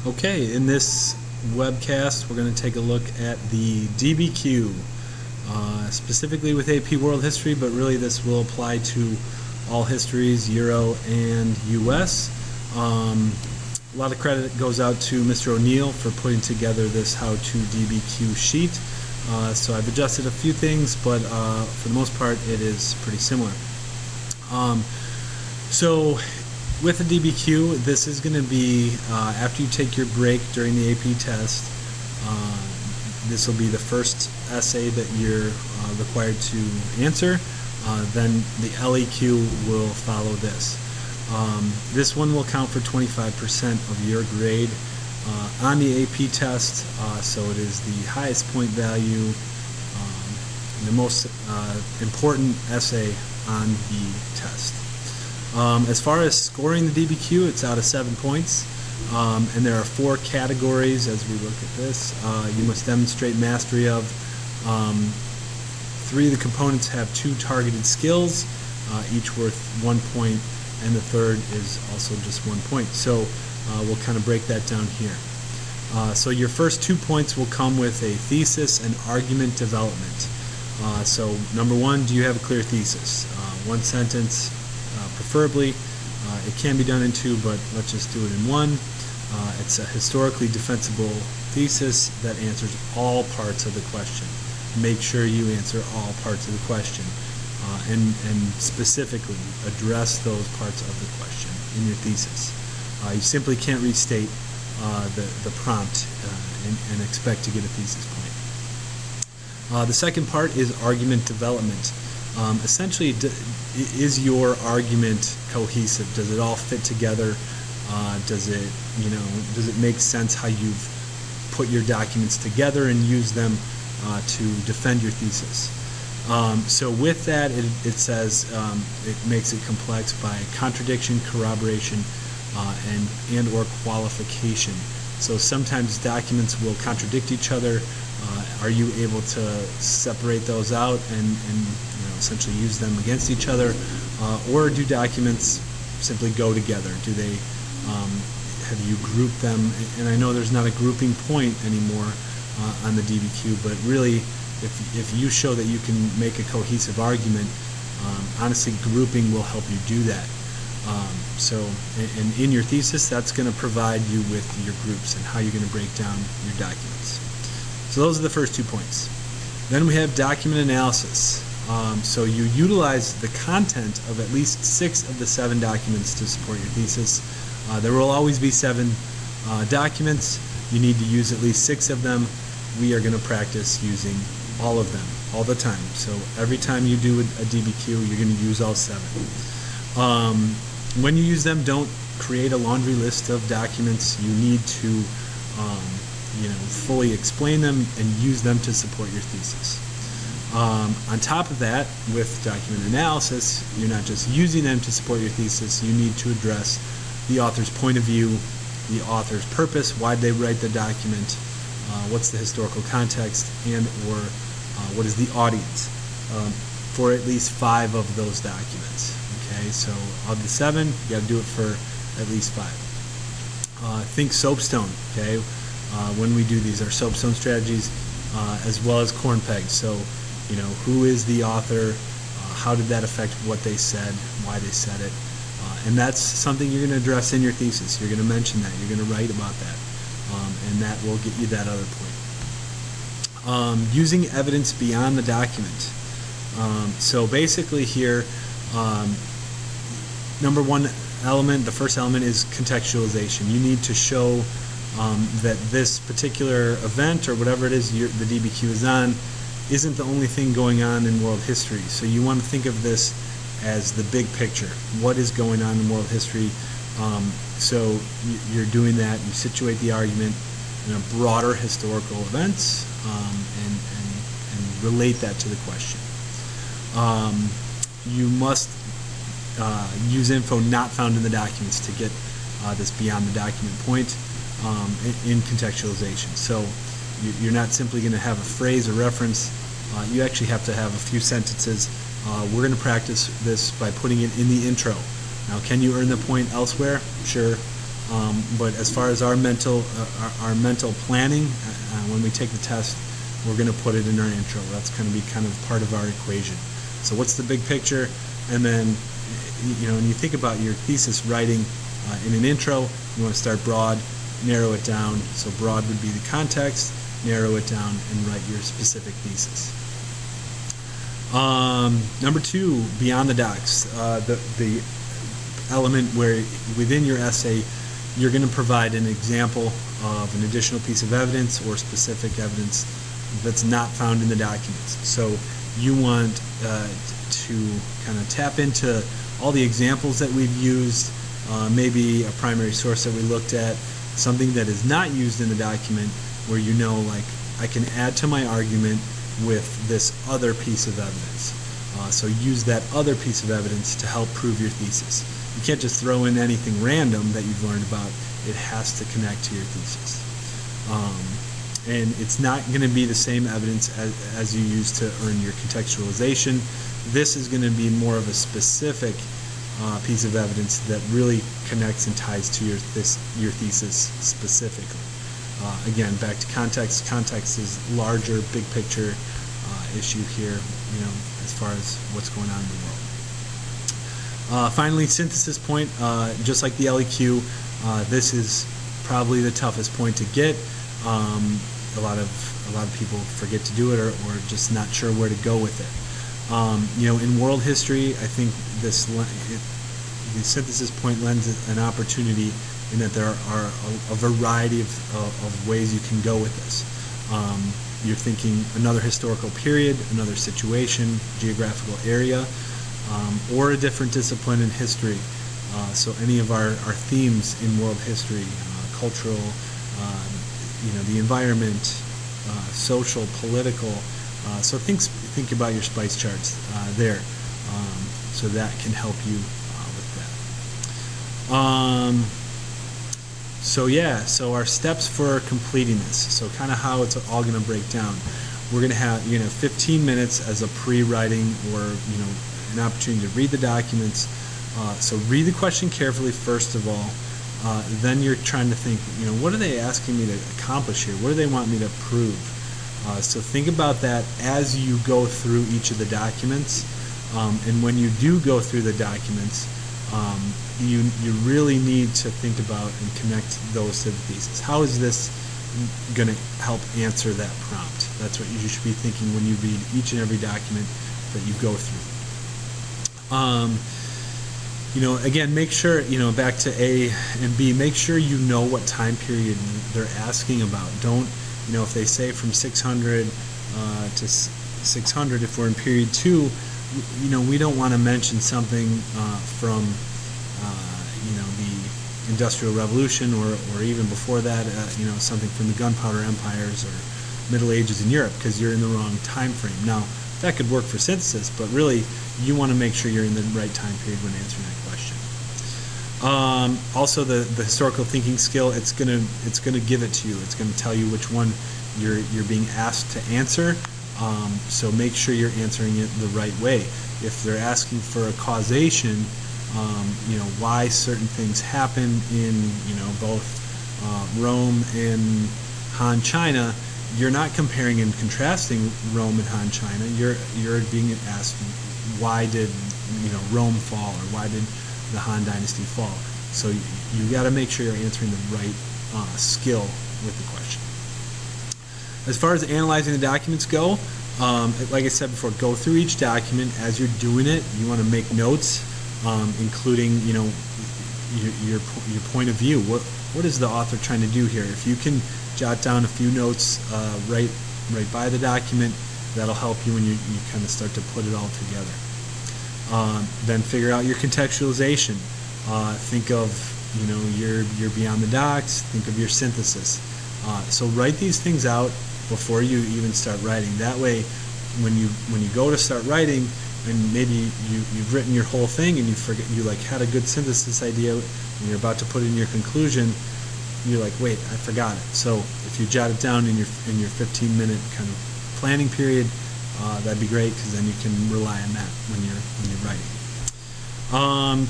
Okay, in this webcast we're going to take a look at the DBQ, specifically with AP World History, but really this will apply to all histories, Euro and US. A lot of credit goes out to Mr. O'Neill for putting together this how-to DBQ sheet. So I've adjusted a few things, but for the most part it is pretty similar. So with the DBQ, this is going to be after you take your break during the AP test. This will be the first essay that you're required to answer. Then the LEQ will follow this. This one will count for 25% of your grade on the AP test, so it is the highest point value, the most important essay on the test. As far as scoring the DBQ, it's out of 7 points, and there are 4 categories as we look at this. You must demonstrate mastery of 3 of the components have 2 targeted skills, each worth 1 point, and the third is also just 1 point. So we'll kind of break that down here. So your first 2 points will come with a thesis and argument development. So number 1, do you have a clear thesis? 1 sentence, preferably. It can be done in 2, but let's just do it in 1. It's a historically defensible thesis that answers all parts of the question. Make sure you answer all parts of the question. And specifically address those parts of the question in your thesis. You simply can't restate the prompt and expect to get a thesis point. The second part is argument development. Essentially, is your argument cohesive? Does it all fit together? Does it make sense how you've put your documents together and use them to defend your thesis? So with that, it says it makes it complex by contradiction, corroboration, and or qualification. So sometimes documents will contradict each other. Are you able to separate those out and essentially use them against each other, or do documents simply go together? Do they have you grouped them? And I know there's not a grouping point anymore on the DBQ, but really, if you show that you can make a cohesive argument, honestly, grouping will help you do that. And in your thesis, that's going to provide you with your groups and how you're going to break down your documents. So those are the first 2 points. Then we have document analysis. So you utilize the content of at least 6 of the 7 documents to support your thesis. There will always be 7 documents. You need to use at least 6 of them. We are going to practice using all of them all the time. So every time you do a DBQ, you're going to use all 7. When you use them, don't create a laundry list of documents. You need to fully explain them and use them to support your thesis. On top of that, with document analysis, you're not just using them to support your thesis. You need to address the author's point of view, the author's purpose, why they write the document, what's the historical context, and or what is the audience for at least 5 of those documents. Okay, so of the 7, you got to do it for at least 5. Think soapstone. Okay, when we do these, our soapstone strategies, as well as corn pegs. So who is the author? How did that affect what they said? Why they said it? And that's something you're going to address in your thesis. You're going to mention that. You're going to write about that. And that will get you that other point. Using evidence beyond the document. So basically here, number 1 element, the first element is contextualization. You need to show that this particular event or whatever it is the DBQ is on isn't the only thing going on in world history. So you want to think of this as the big picture. What is going on in world history? So you're doing that. You situate the argument in a broader historical events and relate that to the question. You must use info not found in the documents to get this beyond the document point in contextualization. So you're not simply going to have a phrase or reference. You actually have to have a few sentences. We're going to practice this by putting it in the intro. Now, can you earn the point elsewhere? Sure. But as far as our mental planning, when we take the test, we're going to put it in our intro. That's going to be kind of part of our equation. So what's the big picture? And then, when you think about your thesis writing in an intro, you want to start broad, narrow it down. So broad would be the context, narrow it down, and write your specific thesis. Number 2, beyond the docs, the element where within your essay you're going to provide an example of an additional piece of evidence or specific evidence that's not found in the documents. So you want to kind of tap into all the examples that we've used, maybe a primary source that we looked at, something that is not used in the document where like I can add to my argument with this other piece of evidence. So use that other piece of evidence to help prove your thesis. You can't just throw in anything random that you've learned about. It has to connect to your thesis. And it's not going to be the same evidence as you use to earn your contextualization. This is going to be more of a specific piece of evidence that really connects and ties to your thesis specifically. Again, back to context. Context is larger, big picture issue here, as far as what's going on in the world. Finally, synthesis point. Just like the LEQ, this is probably the toughest point to get. A lot of people forget to do it or just not sure where to go with it. In world history, I think the synthesis point lends an opportunity in that there are a variety of ways you can go with this. You're thinking another historical period, another situation, geographical area, or a different discipline in history. So any of our themes in world history, cultural, the environment, social, political. So think about your spice charts there. So that can help you with that. So our steps for completing this. So kind of how it's all going to break down. We're going to have 15 minutes as a pre-writing or an opportunity to read the documents. So read the question carefully first of all. Then you're trying to think, what are they asking me to accomplish here? What do they want me to prove? So think about that as you go through each of the documents. And when you do go through the documents, you really need to think about and connect those to the thesis. How is this going to help answer that prompt? That's what you should be thinking when you read each and every document that you go through. Again, make sure, back to A and B, make sure you know what time period they're asking about. Don't, if they say from 600 to 600, if we're in period 2, we don't want to mention something from, the Industrial Revolution or even before that, something from the Gunpowder Empires or Middle Ages in Europe, because you're in the wrong time frame. Now, that could work for synthesis, but really, you want to make sure you're in the right time period when answering that question. Also, the historical thinking skill, it's gonna give it to you. It's gonna tell you which one you're being asked to answer. So make sure you're answering it the right way. If they're asking for a causation, why certain things happen in both Rome and Han China, you're not comparing and contrasting Rome and Han China. You're being asked, why did Rome fall, or why did the Han Dynasty fall? So you got to make sure you're answering the right skill with the question. As far as analyzing the documents go, like I said before, go through each document. As you're doing it, you want to make notes, including your point of view. What is the author trying to do here? If you can jot down a few notes right by the document, that'll help you when you kind of start to put it all together. Then figure out your contextualization. Think of your beyond the docs. Think of your synthesis. So write these things out before you even start writing. That way, when you go to start writing, and maybe you've written your whole thing and you forget, you had a good synthesis idea, and you're about to put in your conclusion, you're like, wait, I forgot it. So if you jot it down in your 15-minute kind of planning period, that'd be great, because then you can rely on that when you're writing.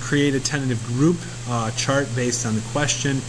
Create a tentative group chart based on the question.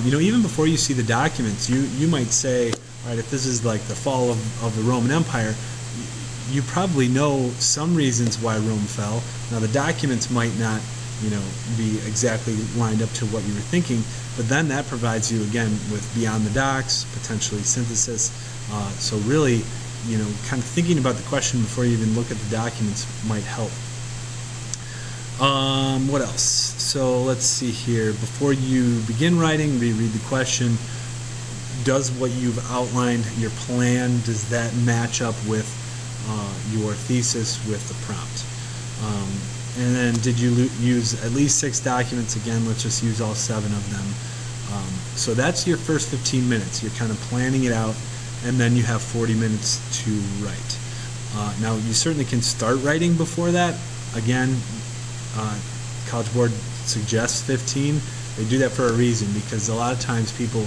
Even before you see the documents, you might say, all right, if this is like the fall of the Roman Empire, you probably know some reasons why Rome fell. Now the documents might not, be exactly lined up to what you were thinking, but then that provides you again with beyond the docs, potentially synthesis. So really, kind of thinking about the question before you even look at the documents might help. What else? So let's see here. Before you begin writing, reread the question. Does what you've outlined, your plan, does that match up with your thesis with the prompt? And then did you use at least 6 documents? Again, let's just use all 7 of them. So that's your first 15 minutes. You're kind of planning it out, and then you have 40 minutes to write. Now, you certainly can start writing before that. Again, College Board suggests 15. They do that for a reason, because a lot of times people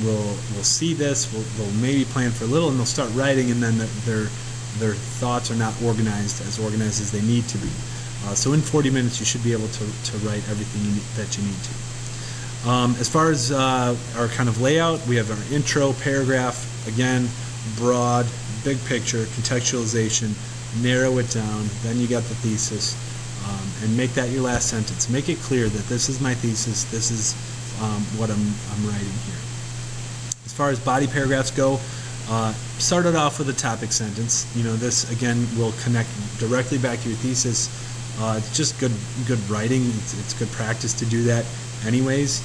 will see this, will maybe plan for a little, and they'll start writing, and then their thoughts are not organized as they need to be. So in 40 minutes, you should be able to write everything that you need to. As far as our kind of layout, we have our intro paragraph, again, broad, big picture, contextualization, narrow it down, then you got the thesis, and make that your last sentence. Make it clear that this is my thesis, this is what I'm writing here. As far as body paragraphs go, start it off with a topic sentence. This again will connect directly back to your thesis. It's just good writing. It's good practice to do that anyways.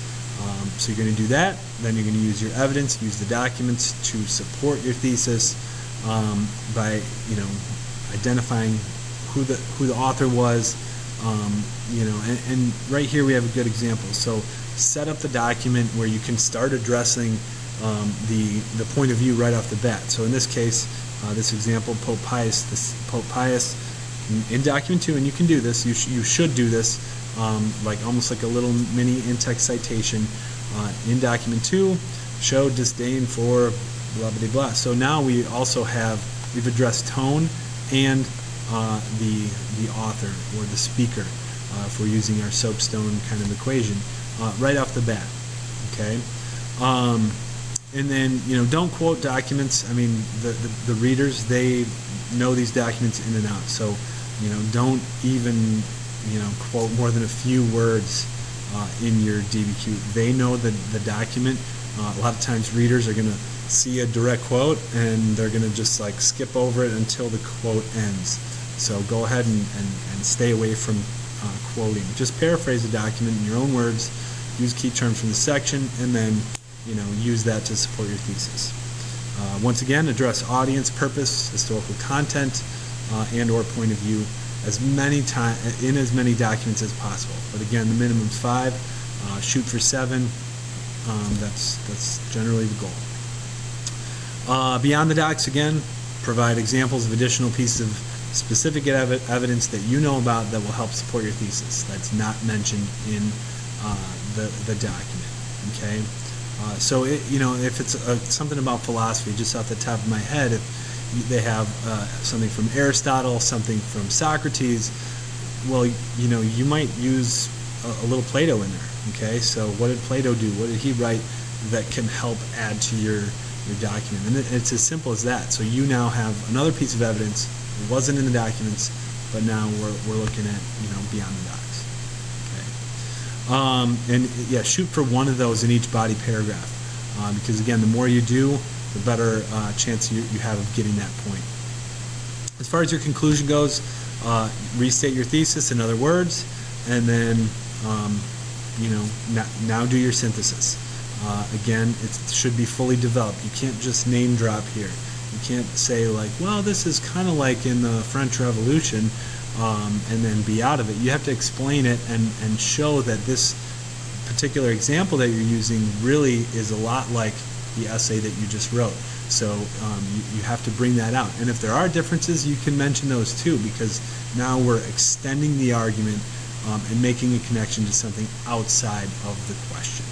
So you're going to do that. Then you're going to use your evidence, use the documents to support your thesis by identifying who the author was. And right here we have a good example. So set up the document where you can start addressing the point of view right off the bat. So in this case, this example, Pope Pius, in document 2, and you can do this, you should do this, almost like a little mini in-text citation. In document 2, showed disdain for blah blah blah. So now we've addressed tone and the author or the speaker, if we're using our soapstone kind of equation, right off the bat. Okay. And then, don't quote documents. I mean, the readers, they know these documents in and out. So, don't even, quote more than a few words in your DBQ. They know the document. A lot of times readers are going to see a direct quote, and they're going to just skip over it until the quote ends. So go ahead and stay away from quoting. Just paraphrase the document in your own words, use key terms from the section, and then use that to support your thesis. Once again, address audience, purpose, historical content, and or point of view in as many documents as possible. But again, the minimum is 5. Shoot for 7. That's generally the goal. Beyond the docs, again, provide examples of additional pieces of specific evidence that you know about that will help support your thesis. That's not mentioned in the document. Okay. So if it's something about philosophy, just off the top of my head, if they have something from Aristotle, something from Socrates, well, you might use a little Plato in there. Okay, so what did Plato do? What did he write that can help add to your document? And it's as simple as that. So you now have another piece of evidence. It wasn't in the documents, but now we're looking at beyond the docs. And yeah, shoot for one of those in each body paragraph, because again, the more you do, the better chance you have of getting that point. As far as your conclusion goes, restate your thesis in other words, and then now do your synthesis. Again, it should be fully developed. You can't just name drop here. You can't say well, this is kind of like in the French Revolution, and then be out of it. You have to explain it and show that this particular example that you're using really is a lot like the essay that you just wrote. So you have to bring that out. And if there are differences, you can mention those too, because now we're extending the argument and making a connection to something outside of the question.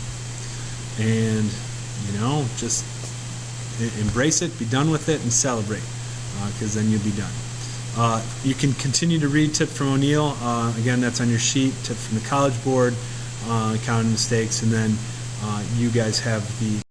And just embrace it, be done with it, and celebrate, because then you'll be done. You can continue to read tip from O'Neill. Again, that's on your sheet. Tip from the College Board, counting mistakes, and then you guys have the